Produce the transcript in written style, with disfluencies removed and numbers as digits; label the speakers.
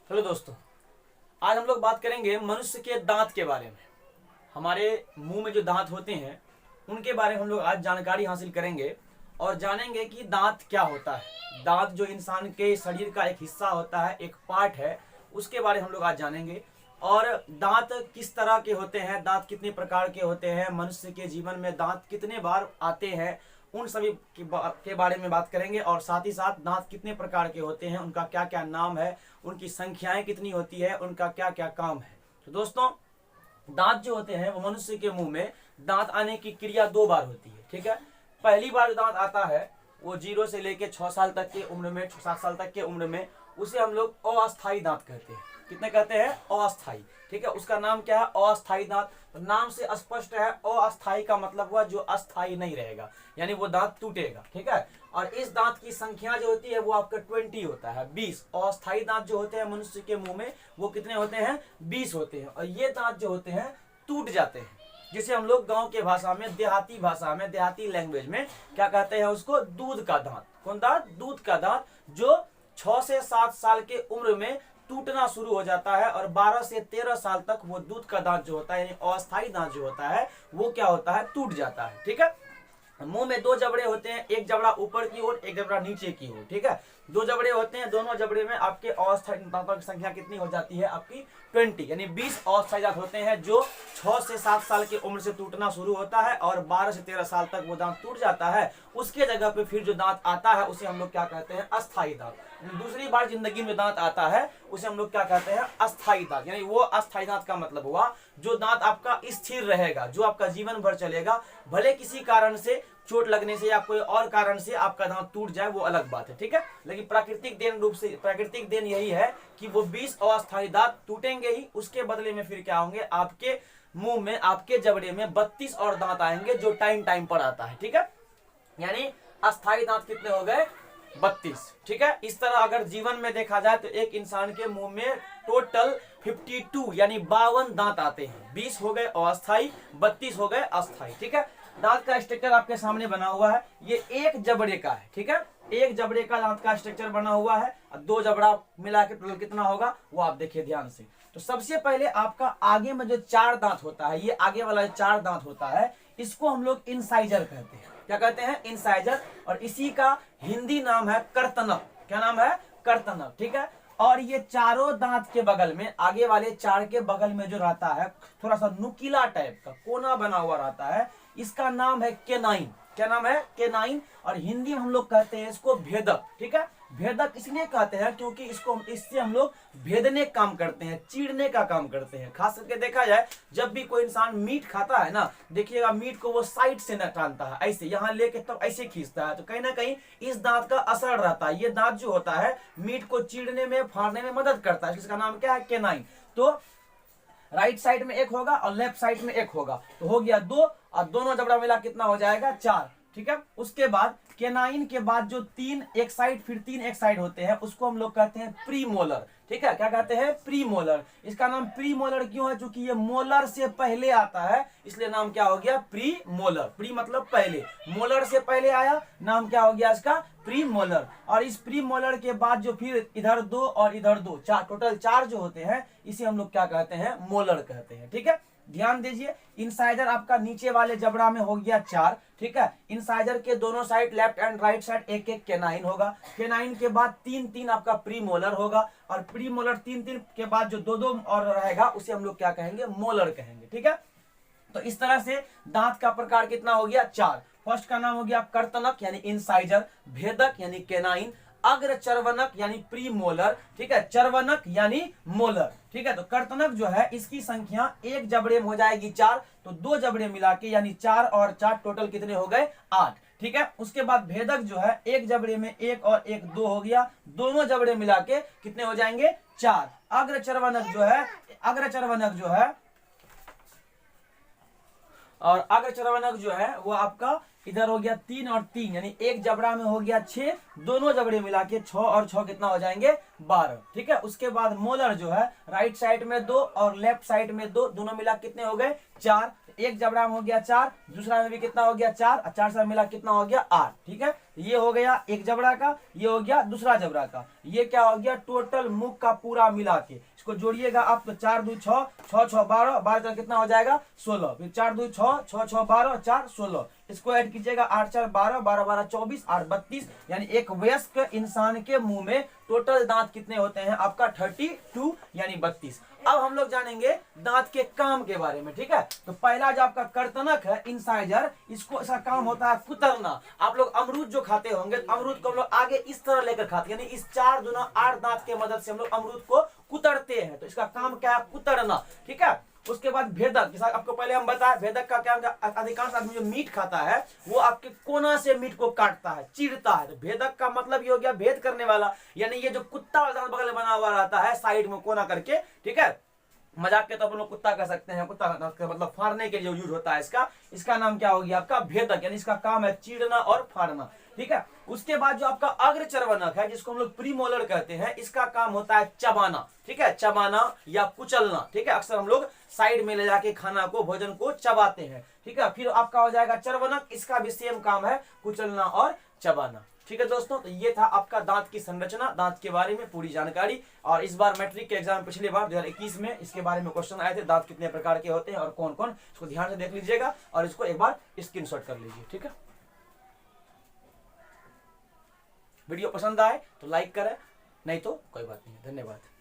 Speaker 1: Hello दोस्तों, आज हम लोग बात करेंगे मनुष्य के दांत के बारे में। हमारे मुंह में जो दांत होते हैं उनके बारे में हम लोग आज जानकारी हासिल करेंगे और जानेंगे कि दांत क्या होता है। दांत जो इंसान के शरीर का एक हिस्सा होता है, एक पार्ट है, उसके बारे में हम लोग आज जानेंगे। और दांत किस तरह के होते हैं, दांत कितने प्रकार के होते हैं, मनुष्य के जीवन में दांत कितने बार आते हैं, उन सभी के बारे में बात करेंगे। और साथ ही साथ दांत कितने प्रकार के होते हैं, उनका क्या क्या नाम है, उनकी संख्याएं कितनी होती है, उनका क्या क्या काम है। तो दोस्तों, दांत जो होते हैं वो मनुष्य के मुंह में दांत आने की क्रिया 2 बार होती है। ठीक है, पहली बार जो दांत आता है वो 0 से लेके 6 साल तक की उम्र में, 7 साल तक की उम्र में, उसे हम लोग अस्थायी दांत कहते हैं। कितने कहते हैं? अस्थायी। ठीक है, उसका नाम क्या है? अस्थायी दांत। तो नाम से स्पष्ट है, अस्थायी का मतलब हुआ जो अस्थायी नहीं रहेगा, यानी वो दांत टूटेगा। ठीक है, और इस दांत की संख्या जो होती है वो आपका 20 होता है, 20। अस्थायी दांत जो होते हैं मनुष्य के मुंह में वो कितने होते हैं? 20 होते हैं। और ये दांत जो होते हैं टूट जाते हैं, जिसे हम लोग गांव के भाषा में, देहाती भाषा में, देहाती लैंग्वेज में क्या कहते हैं? उसको दूध का दांत। कौन दांत? दूध का दांत, जो 6 से 7 साल के उम्र में टूटना शुरू हो जाता है और 12 से 13 साल तक वो दूध का दांत जो होता है, यानी अस्थायी दांत जो होता है, वो क्या होता है? टूट जाता है। ठीक है, मुंह में 2 जबड़े होते हैं, एक जबड़ा ऊपर की ओर, एक जबड़ा नीचे की ओर। ठीक है, 2 जबड़े होते हैं, दोनों जबड़े में आपके अस्थायी दांतों की संख्या कितनी हो जाती है? आपकी 20, यानी 20 अस्थायी दांत होते हैं, जो 6 से 7 साल की उम्र से टूटना शुरू होता है और 12 से 13 साल तक वो दांत टूट जाता है। उसके जगह पे फिर जो दांत आता है उसे हम लोग क्या कहते हैं? अस्थायी दांत। दूसरी बार जिंदगी में दांत आता है उसे हम लोग क्या कहते हैं? अस्थायी दांत। यानी वो अस्थायी दांत का मतलब हुआ जो दांत आपका स्थिर रहेगा, जो आपका जीवन भर चलेगा। भले किसी कारण से, चोट लगने से या कोई और कारण से आपका दांत टूट जाए, वो अलग बात है। ठीक है, लेकिन प्राकृतिक देन रूप से, प्राकृतिक देन यही है कि वो 20 अस्थायी दांत टूटेंगे ही। उसके बदले में फिर क्या होंगे? आपके मुंह में, आपके जबड़े में 32 और दांत आएंगे, जो टाइम टाइम पर आता है। ठीक है, यानी अस्थायी दांत कितने हो गए? 32। ठीक है, इस तरह अगर जीवन में देखा जाए तो एक इंसान के मुंह में टोटल 52 यानी 52 दांत आते हैं। 20 हो गए अस्थायी, 32 हो गए अस्थायी। ठीक है, दांत का स्ट्रक्चर आपके सामने बना हुआ है, ये एक जबड़े का है। ठीक है, एक जबड़े का दांत का स्ट्रक्चर बना हुआ है, 2 जबड़ा मिला के टोटल कितना होगा वो आप देखिए ध्यान से। तो सबसे पहले आपका आगे में जो 4 दांत होता है, ये आगे वाला जो 4 दांत होता है, इसको हम लोग इंसाइजर कहते हैं। क्या कहते हैं? इंसाइजर। और इसी का हिंदी नाम है कर्तनक। क्या नाम है? कर्तनक। ठीक है, और ये चारों दांत के बगल में, आगे वाले 4 के बगल में जो रहता है, थोड़ा सा नुकीला टाइप का कोना बना हुआ रहता है, इसका नाम है केनाइन। क्या नाम है? केनाइन। और हिंदी में हम लोग कहते हैं इसको भेदक। ठीक है, भेदक इसलिए कहते हैं क्योंकि इससे हम लोग भेदने का काम करते हैं, चीरने का काम करते हैं। खास करके देखा जाए, जब भी कोई इंसान मीट खाता है ना, देखिएगा मीट को वो साइड से न टानता है, ऐसे यहाँ लेके तब ऐसे खींचता है। तो कहीं ना कहीं इस दांत का असर रहता है। ये दांत जो होता है मीट को चीरने में, फाड़ने में मदद करता है। इसका नाम क्या है? केनाइन। तो राइट साइड में एक होगा और लेफ्ट साइड में एक होगा, तो हो गया 2, और दोनों जबड़ा मिला कितना हो जाएगा? 4। ठीक है, उसके बाद केनाइन के बाद जो 3 एक साइड, फिर 3 एक साइड होते हैं, उसको हम लोग कहते हैं प्रीमोलर। ठीक है, क्या कहते हैं? प्रीमोलर। इसका नाम प्रीमोलर क्यों है? क्योंकि ये मोलर से पहले आता है, इसलिए नाम क्या हो गया? प्रीमोलर। प्री मतलब पहले, मोलर से पहले आया, नाम क्या हो गया इसका? प्रीमोलर। और इस प्रीमोलर के बाद जो फिर इधर 2 और इधर 2, 4, टोटल 4 जो होते हैं, इसे हम लोग क्या कहते हैं? मोलर कहते हैं। ठीक है, ध्यान दीजिए, इंसाइजर आपका नीचे वाले जबड़ा में हो गया 4। ठीक है, इंसाइजर के दोनों side, left and right side, एक एक केनाइन होगा। केनाइन के बाद 3 आपका प्रीमोलर होगा, और प्रीमोलर 3 के बाद जो 2 और रहेगा उसे हम लोग क्या कहेंगे? मोलर कहेंगे। ठीक है, तो इस तरह से दांत का प्रकार कितना हो गया? 4। फर्स्ट का नाम हो गया कर्तनक यानी इंसाइजर, भेदक यानी केनाइन, अग्र चर्वनक यानी प्रीमोलर। ठीक है, चर्वनक यानी मोलर। ठीक है, तो कर्तनक जो है इसकी संख्या एक जबड़े में हो जाएगी 4, तो 2 जबड़े मिला के, यानी 4 और 4 टोटल कितने हो गए? 8। ठीक है, उसके बाद भेदक जो है एक जबड़े में 1 और 1 2 हो गया, दोनों जबड़े मिला के कितने हो जाएंगे? 4। अग्र चर्वनक जो है, अग्र चर्वनक जो है, और अग्र चर्वनक जो है वो आपका इधर हो गया 3 और 3, यानी एक जबड़ा में हो गया 6, दोनों जबड़े मिला के 6 और 6 कितना हो जाएंगे? 12। ठीक है, उसके बाद मोलर जो है राइट साइड में 2 और लेफ्ट साइड में 2, दोनों मिला कितने हो गए? 4। एक जबड़ा में हो गया 4, दूसरा में भी कितना हो गया 4, 4 से मिला कितना हो गया 8। ठीक है, ये हो गया एक जबड़ा का, ये हो गया दूसरा जबड़ा का, ये क्या हो गया टोटल मुख का पूरा मिला के। इसको जोड़िएगा आप तो 4 2 6, 6 6 12, 12 कितना हो जाएगा 16, फिर 4 2 6, 6 6 12, 4 16, इसको ऐड कीजिएगा 8 4 12, 12 12 24, 8 32, यानी एक वयस्क इंसान के मुंह में टोटल दांत कितने होते हैं आपका 32 यानी 32। अब हम लोग जानेंगे दांत के काम के बारे में। ठीक है, तो पहला जो आपका कर्तनक है इंसाइजर, इसको इसका काम होता है कुतरना। आप लोग अमरूद जो खाते होंगे, अमरूद को हम लोग आगे इस तरह लेकर खाते हैं, यानी इस 4 दूना 8 दांत के मदद से हम लोग अमरूद को कुतरते हैं, तो इसका काम क्या है कुतरना। ठीक है, उसके बाद भेदक, जैसा आपको पहले हम बताया, भेदक का क्या, अधिकांश आदमी जो मीट खाता है वो आपके कोना से मीट को काटता है, चीरता है, तो भेदक का मतलब ये हो गया भेद करने वाला, यानी ये जो कुत्ता वाला बगल में बना हुआ रहता है साइड में कोना करके। ठीक है, मजाक के तो अपन लोग कुत्ता कह सकते हैं, कुत्ता का मतलब फाड़ने के लिए यूज होता है इसका नाम क्या हो गया आपका भेदक, यानी इसका काम है चीरना और फाड़ना। ठीक है, उसके बाद जो आपका अग्रचर्वनक है जिसको हम लोग प्रीमोलर कहते हैं, इसका काम होता है चबाना। ठीक है, चबाना या कुचलना। ठीक है, अक्सर हम लोग साइड में ले जाके खाना को भोजन को चबाते हैं। ठीक है, फिर आपका हो जाएगा चर्वनक, इसका भी सेम काम है कुचलना और चबाना। ठीक है दोस्तों, तो ये था आपका दांत की संरचना, दांत के बारे में पूरी जानकारी। और इस बार मैट्रिक के एग्जाम पिछली बार 2021 में इसके बारे में क्वेश्चन आए थे, दांत कितने प्रकार के होते हैं और कौन कौन, इसको ध्यान से देख लीजिएगा और इसको एक बार स्क्रीनशॉट कर लीजिए। ठीक है, वीडियो पसंद आए तो लाइक करें, नहीं तो कोई बात नहीं। धन्यवाद।